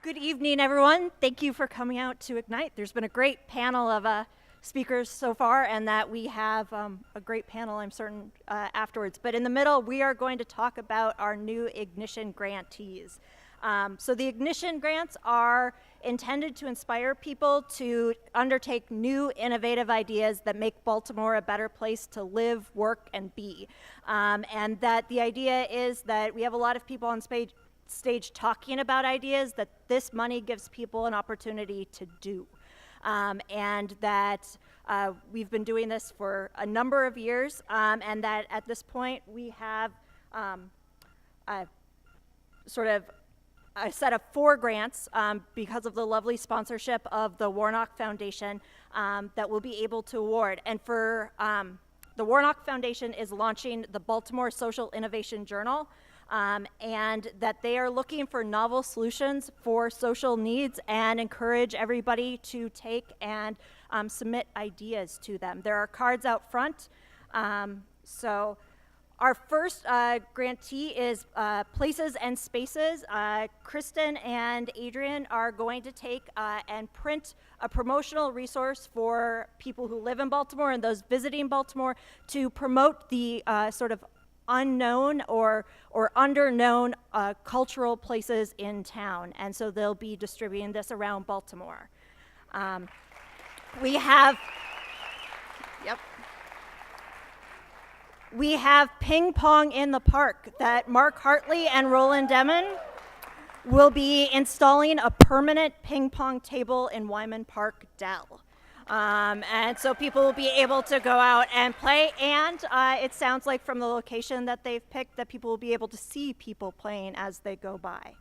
Good evening, everyone. Thank you for coming out to Ignite. There's been a great panel of speakers so far, and that we have a great panel, I'm certain, afterwards. But in the middle, we are going to talk about our new Ignition grantees. So the Ignition grants are intended to inspire people to undertake new innovative ideas that make Baltimore a better place to live, work, and be. And that the idea is that we have a lot of people on stage talking about ideas that this money gives people an opportunity to do. And that we've been doing this for a number of years, and that at this point we have a set of 4 grants because of the lovely sponsorship of the Warnock Foundation that we'll be able to award. And for the Warnock Foundation is launching the Baltimore Social Innovation Journal, and that they are looking for novel solutions for social needs and encourage everybody to take and submit ideas to them. There are cards out front. So our first grantee is Places and Spaces. Kristen and Adrian are going to take and print a promotional resource for people who live in Baltimore and those visiting Baltimore to promote the sort of unknown or underknown cultural places in town. And so they'll be distributing this around Baltimore. We have Ping Pong in the Park that Mark Hartley and Roland Demon will be installing a permanent ping pong table in Wyman Park, Dell. And so people will be able to go out and play, and it sounds like from the location that they've picked that people will be able to see people playing as they go by.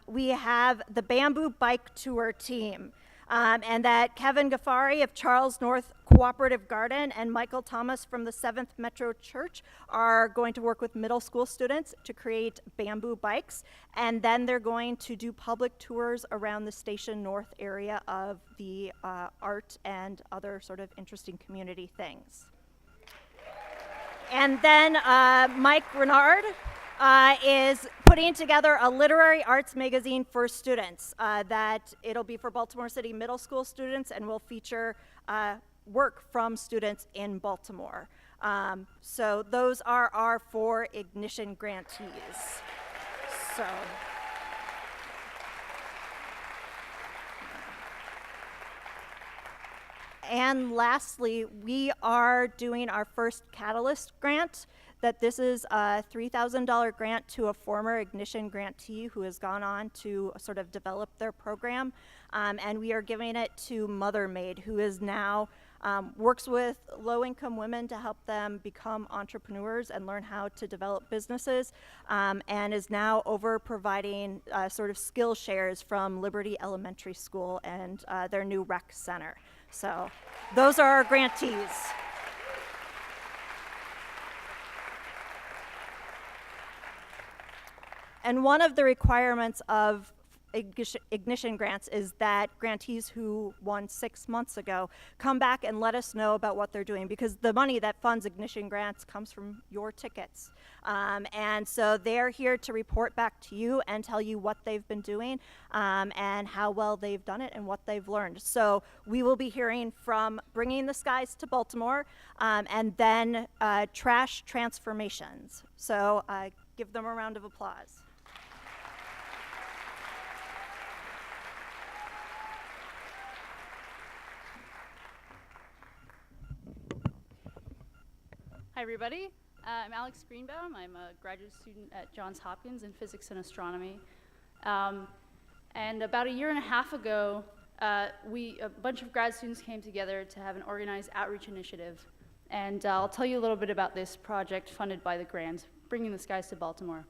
We have the Bamboo Bike Tour team, and that Kevin Gaffari of Charles North Cooperative Garden and Michael Thomas from the 7th Metro Church are going to work with middle school students to create bamboo bikes, and then they're going to do public tours around the Station North area of the art and other sort of interesting community things. And then Mike Renard is putting together a literary arts magazine for students that it'll be for Baltimore City middle school students and will feature work from students in Baltimore. So those are our 4 Ignition grantees. So. And lastly, we are doing our first Catalyst grant. That this is a $3,000 grant to a former Ignition grantee who has gone on to sort of develop their program. And we are giving it to Mother Maid, who is now works with low-income women to help them become entrepreneurs and learn how to develop businesses, and is now over providing sort of skill shares from Liberty Elementary School and their new rec center. So those are our grantees. And one of the requirements of Ignition grants is that grantees who won 6 months ago come back and let us know about what they're doing, because the money that funds Ignition grants comes from your tickets. And so they're here to report back to you and tell you what they've been doing and how well they've done it and what they've learned. So we will be hearing from Bringing the Skies to Baltimore and then Trash Transformations. So give them a round of applause. Hi, everybody. I'm Alex Greenbaum. I'm a graduate student at Johns Hopkins in physics and astronomy. And about a year and a half ago, a bunch of grad students came together to have an organized outreach initiative. And I'll tell you a little bit about this project funded by the grant, Bringing the Skies to Baltimore.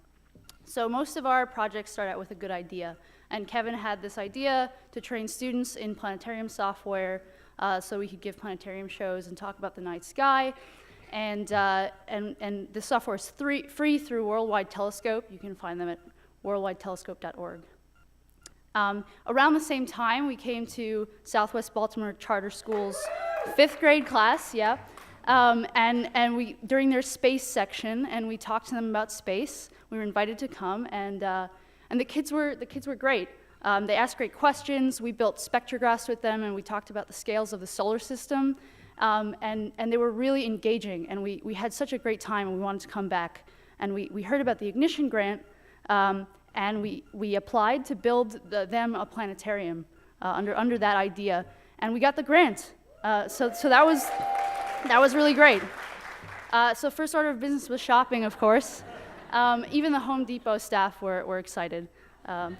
So most of our projects start out with a good idea. And Kevin had this idea to train students in planetarium software so we could give planetarium shows and talk about the night sky. And the software is free through Worldwide Telescope. You can find them at worldwidetelescope.org. Around the same time, we came to Southwest Baltimore Charter School's 5th grade class, and we during their space section, and we talked to them about space. We were invited to come, and the kids were great. They asked great questions. We built spectrographs with them, and we talked about the scales of the solar system. And they were really engaging, and we had such a great time, and we wanted to come back. And we heard about the Ignition Grant, and we applied to build them a planetarium under that idea, and we got the grant. So that was really great. So first order of business was shopping, of course. Even the Home Depot staff were excited. And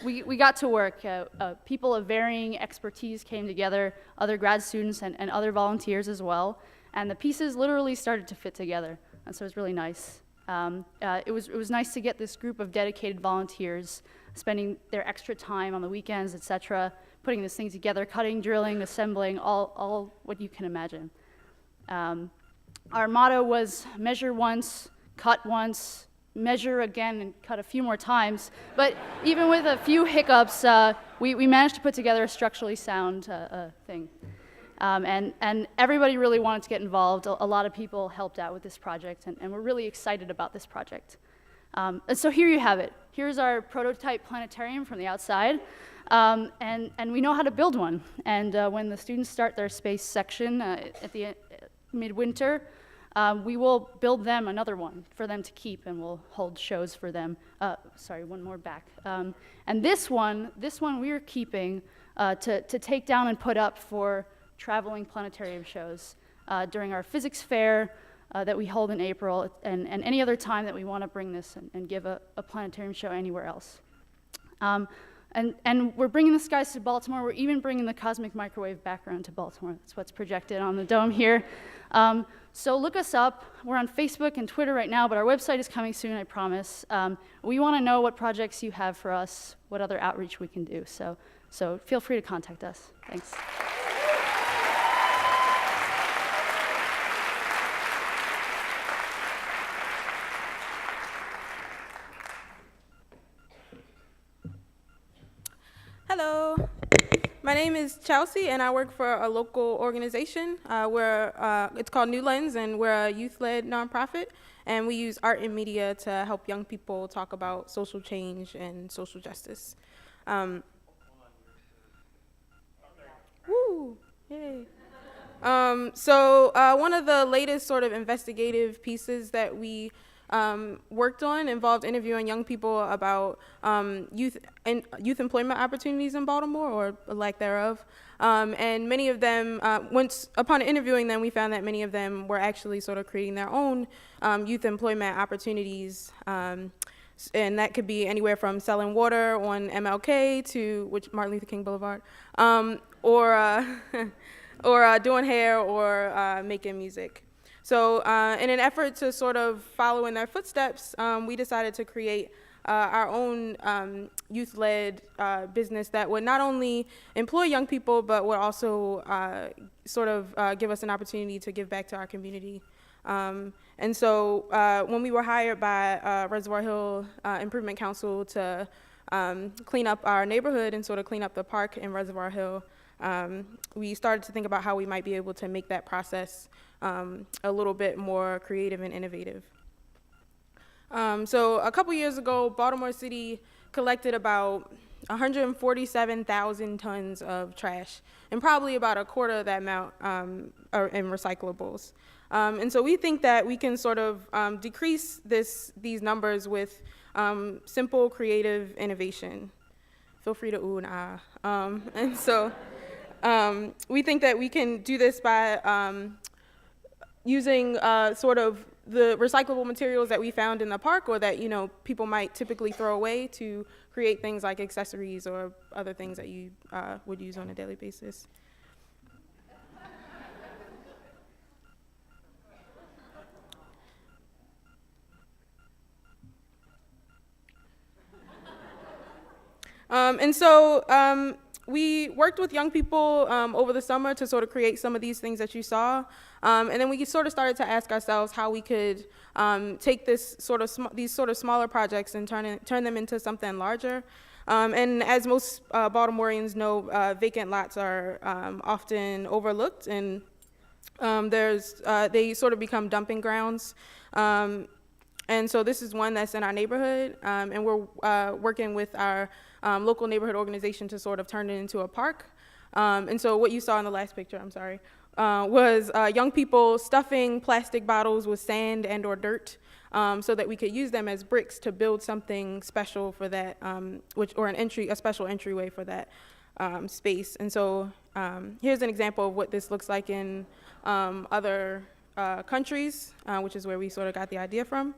we got to work. People of varying expertise came together, other grad students and other volunteers as well, and the pieces literally started to fit together, and so it was really nice. It was nice to get this group of dedicated volunteers spending their extra time on the weekends, etc., putting this thing together, cutting, drilling, assembling, all what you can imagine. Our motto was measure once, cut once, measure again, and cut a few more times. But even with a few hiccups, we managed to put together a structurally sound thing. And everybody really wanted to get involved. A lot of people helped out with this project, and we're really excited about this project. And so here you have it. Here's our prototype planetarium from the outside. And we know how to build one. And when the students start their space section at the midwinter, we will build them another one for them to keep, and we'll hold shows for them. Sorry, one more back. And this one we're keeping to take down and put up for traveling planetarium shows during our physics fair that we hold in April, and any other time that we want to bring this and give a planetarium show anywhere else. And we're bringing the skies to Baltimore. We're even bringing the cosmic microwave background to Baltimore. That's what's projected on the dome here. So look us up. We're on Facebook and Twitter right now, but our website is coming soon, I promise. We want to know what projects you have for us, what other outreach we can do. So feel free to contact us. Thanks. Hello, my name is Chelsea, and I work for a local organization. It's called New Lens, and we're a youth-led nonprofit, and we use art and media to help young people talk about social change and social justice. Woo, yay. So one of the latest sort of investigative pieces that we worked on involved interviewing young people about youth employment opportunities in Baltimore, or lack thereof. And many of them, upon interviewing them, we found that many of them were actually sort of creating their own youth employment opportunities. And that could be anywhere from selling water on MLK to Martin Luther King Boulevard, or doing hair, or making music. So in an effort to sort of follow in their footsteps, we decided to create our own youth-led business that would not only employ young people, but would also sort of give us an opportunity to give back to our community. And so when we were hired by Reservoir Hill Improvement Council to clean up our neighborhood and sort of clean up the park in Reservoir Hill, we started to think about how we might be able to make that process a little bit more creative and innovative. So a couple years ago, Baltimore City collected about 147,000 tons of trash, and probably about a quarter of that amount are in recyclables. And so we think that we can sort of decrease these numbers with simple, creative innovation. Feel free to ooh and ah. And so we think that we can do this by using sort of the recyclable materials that we found in the park, or that people might typically throw away, to create things like accessories or other things that you would use on a daily basis. And so we worked with young people over the summer to sort of create some of these things that you saw. And then we sort of started to ask ourselves how we could take these sort of smaller projects and turn them into something larger. And as most Baltimoreans know, vacant lots are often overlooked, and they sort of become dumping grounds. And so this is one that's in our neighborhood, and we're working with our local neighborhood organization to sort of turn it into a park. And so what you saw in the last picture, I'm sorry, was young people stuffing plastic bottles with sand and or dirt so that we could use them as bricks to build something special for that, a special entryway for that space. And so here's an example of what this looks like in other countries, which is where we sort of got the idea from.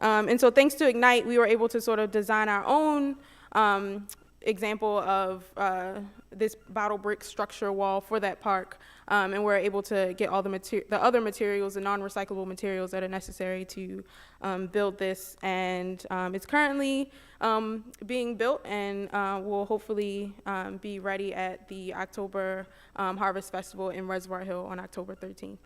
And so thanks to Ignite, we were able to sort of design our own example of this bottle brick structure wall for that park, and we're able to get all the other materials, the non-recyclable materials that are necessary to build this. And it's currently being built, and will hopefully be ready at the October Harvest Festival in Reservoir Hill on October 13th.